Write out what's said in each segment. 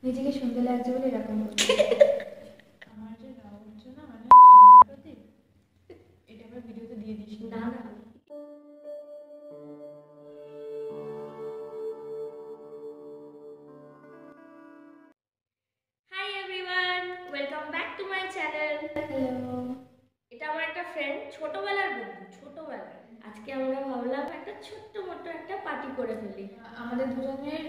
নিজেকে সুন্দর লাগছে বলে এরকম আমার যে রাগ হচ্ছে না মানে প্রতি এটা আবার ভিডিওতে দিয়ে দিস না না। Hi everyone, welcome back to my channel. Hello, এটা আমার একটা ফ্রেন্ড, ছোটবেলার বন্ধু, ছোটবেলার। আজকে আমরা ভাবলাম একটা ছোট্ট মোটো একটা পার্টি করে ফেলি। আমাদের দুজনের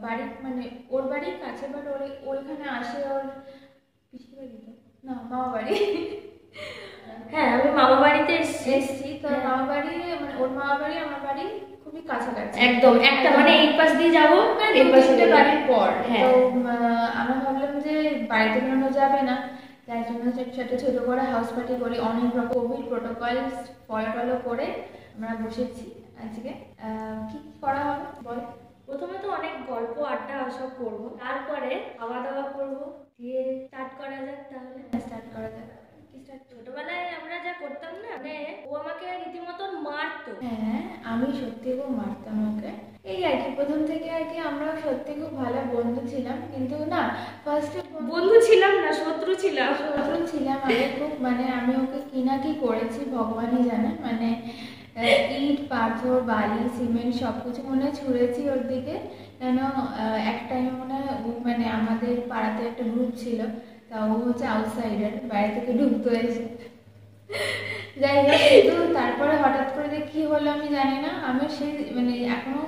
বাড়ি মানে ওর বাড়ি কাছে, বাট ওইখানে আসে ওর পিসির বাড়ি তো না মামা বাড়ি। হ্যাঁ, আমি মামা বাড়িতে এসেছি তো মামা বাড়ি মানে ওর মামা বাড়ি আমার বাড়ি খুবই কাছাকাছি, একদম একটা মানে এই পাশ দিয়ে যাবো এই পাশে বাড়ির পর। হ্যাঁ। তো আমরা ভাবলাম যে বাড়িতে বেরোনো যাবে না, তাই জন্য ছোট করে হাউস পার্টি করি। অনেক রকম কোভিড প্রোটোকল ফলো করে আমরা বসেছি আজকে। কি কি করা হবে বল? প্রথমে তো অনেক গল্প আড্ডা সব করবো, তারপরে খাওয়া দাওয়া করবো, দিয়ে স্টার্ট করা যাক। তাহলে স্টার্ট করা যাক। ছোটবেলায় আমরা যা করতাম না, মানে ও আমাকে রীতিমতন মারতো। হ্যাঁ, আমি সত্যি খুব মারতাম ওকে। এই আর কি, প্রথম থেকে আর কি আমরা সত্যি খুব ভালো বন্ধু ছিলাম, কিন্তু না ফার্স্টে বন্ধু ছিলাম না, শত্রু ছিলাম। শত্রু ছিলাম আগে খুব। মানে আমি ওকে কি না কি করেছি ভগবানই জানে। মানে ইট পাথর বালি সিমেন্ট সবকিছু মনে হয় ছুঁড়েছি ওর দিকে। কেন এক টাইমে মনে হয় মানে আমাদের পাড়াতে একটা গ্রুপ ছিল, তা ও হচ্ছে আউটসাইডার, বাইরে থেকে ঢুকতো এসে। যাই হোক, কিন্তু তারপরে হঠাৎ করে যে কি হলো আমি জানি না। আমি সেই মানে এখনো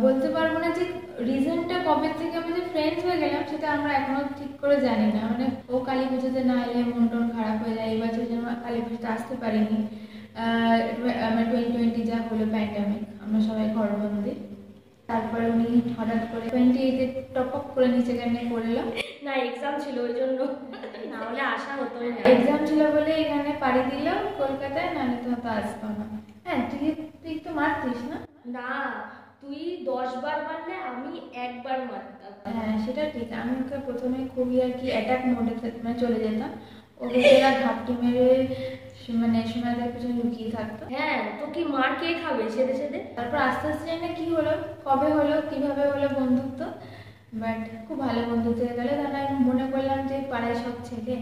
বলতে পারবো না যে রিজনটা কবে থেকে আমি যে ফ্রেন্ডস হয়ে গেলাম, সেটা আমরা এখনো ঠিক করে জানি না। মানে ও কালী পুজোতে না এলে মন টন খারাপ হয়ে যায়। এই বছর যেন কালী পুজোতে আসতে পারিনি। আমার 2020 যা হলো প্যান্ডামিক, আমরা সবাই ঘরবন্দি। তারপরে উনি হঠাৎ করে 28-এ টপ আপ করে নিচে কেন করলো না, এক্সাম ছিল ওই জন্য, না হলে আসা হতো না। এক্সাম ছিল বলে এখানে পাড়ি দিল কলকাতায়, নাহলে তো হয়তো আসতো না। হ্যাঁ, তুই তো মারতিস না? না, তুই 10 বার মারলে আমি একবার মারতাম। হ্যাঁ সেটা ঠিক। আমি ওকে প্রথমে খুবই আর কি অ্যাটাক মোডে মানে চলে যেতাম। ও বেচারা ঘাপটি মেরে মানে সোনাদের পিছনে লুকিয়ে থাকতো। হ্যাঁ, তো কি মার কে খাবে সেদে সেদে। তারপর আস্তে আস্তে জানি না কি হলো, কবে হলো, কিভাবে হলো বন্ধুত্ব, বাট খুব ভালো বন্ধুত্ব হয়ে গেলো। তাহলে আমি মনে করলাম যে পাড়ায় সব ছেলে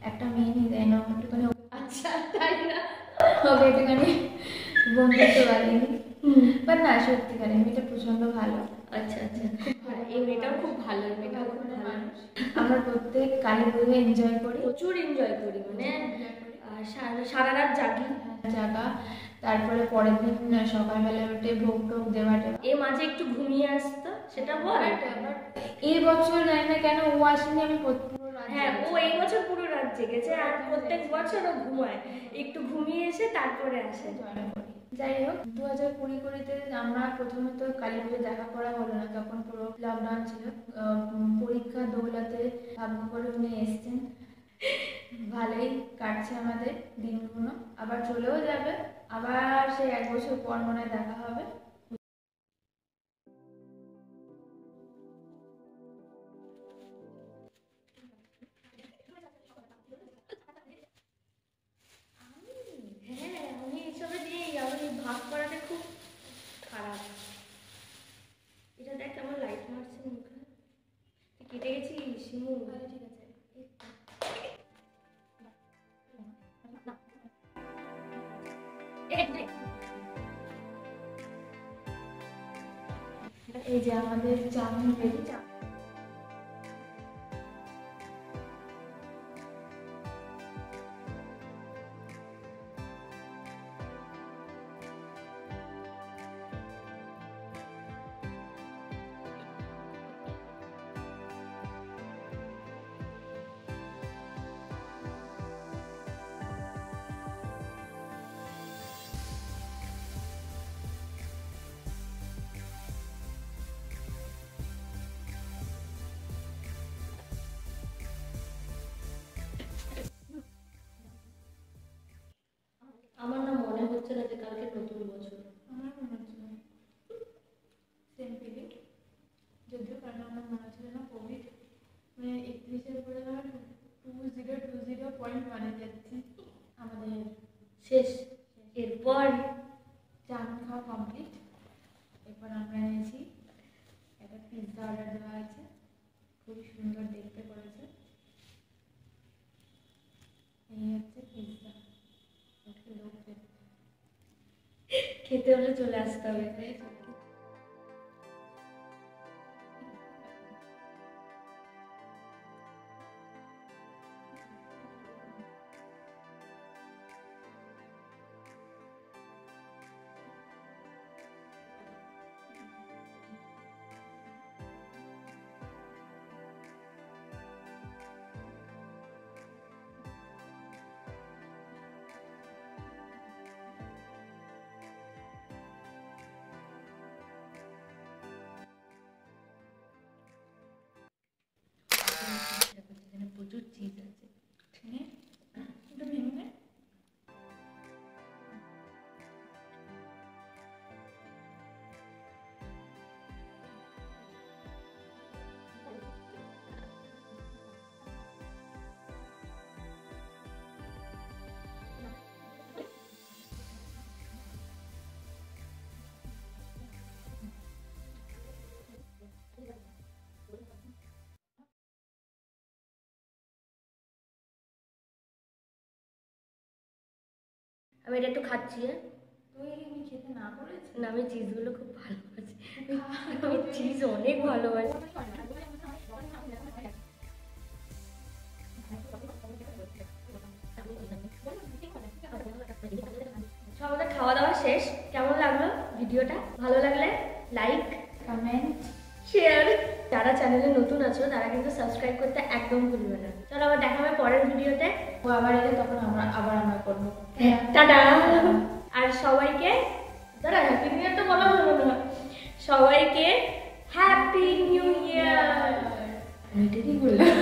একটা মেয়ে নিয়ে দেয় না, একটুখানি আচ্ছা, তাই না? ওকে একটুখানি বন্ধুত্ব বাড়িনি। বাট না, সত্যিকারে মেয়েটা প্রচন্ড ভালো। আচ্ছা আচ্ছা, এই মেয়েটাও খুব ভালো, এই মেয়েটাও খুব ভালো। আমরা প্রত্যেক কালী পুজো এনজয় করি, প্রচুর এনজয় করি। মানে সারা রাত জাগি জাগা। তারপরে পরের দিন সকালবেলা উঠে ভোগ টোগ দেওয়াটা। এ মাঝে একটু ঘুমিয়ে আসতো, সেটা বল। এই বছর জানি না কেন ও আসেনি, আমি হ্যাঁ, ও এই বছর পুরো রাত জেগেছে, আর প্রত্যেক বছর ও ঘুমায়, একটু ঘুমিয়ে এসে তারপরে আসে। যাই হোক, 2020-20 আমরা প্রথমে তো কালী পুজো দেখা করা হলো না, তখন পুরো লকডাউন ছিল। পরীক্ষা দৌলতে ভাগ্য করে উনি এসছেন। ভালোই কাটছে আমাদের দিনগুলো, আবার চলেও যাবে। আবার সেই 1 বছর পর মনে হয় দেখা হবে। হ্যাঁ, আমি এসবে নেই, আমি ভাগ করাটা খুব খারাপ। এটা দেখ কেমন লাইট মারছে মুখে। তুই কেটে গেছিস শিমু। ঠিক আছে। এই যে আমাদের চাউমিন রেডি। আমার না মনে হচ্ছে না যে কালকে নতুন বছর। আমার মনে হচ্ছে না, সেম ফিলিং। যদিও কারণ আমার মনে হচ্ছিল না কোভিড মানে 31-এর পরে আমার 2020.1 যাচ্ছে আমাদের শেষ। এরপর চাউমিন খাওয়া কমপ্লিট। এরপর আমরা এনেছি একটা পিৎজা অর্ডার দেওয়া আছে, খুবই সুন্দর দেখতে করেছে। এই হচ্ছে পিৎজা, খেতে হলে চলে আসতে হবে। এখানে প্রচুর চিজ আছে। এটা ভেঙে নে। আমি এটা একটু খাচ্ছি। তুই আমি খেতে না করেছি না, আমি চিজগুলো খুব ভালোবাসি, আমি চিজ অনেক ভালোবাসি। আমাদের খাওয়া দাওয়া শেষ। কেমন লাগলো ভিডিওটা? ভালো লাগলে লাইক, কমেন্ট, শেয়ার। যারা চ্যানেলে নতুন আছো তারা কিন্তু সাবস্ক্রাইব করতে একদম ভুলবে না। চলো আবার দেখা হবে পরের ভিডিওতে। ও আবার এলে তখন আমরা করবো। টাটা। আর সবাইকে দাঁড়া, হ্যাপি নিউ ইয়ার তো বলা হলো না। সবাইকে হ্যাপি নিউ ইয়ার। মিটেরই বললাম।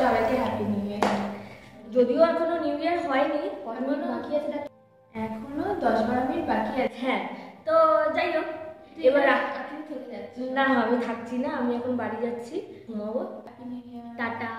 সবাইকে হ্যাপি নিউ ইয়ার। যদিও এখনো নিউ ইয়ার হয়নি, এখনো বাকি আছে, এখনো 10-12 মিনিট বাকি আছে। হ্যাঁ। তো যাই হোক, এবার থেকে যাচ্ছে না, আমি থাকছি না, আমি এখন বাড়ি যাচ্ছি, ঘুমাবো। Happy new year. টাটা।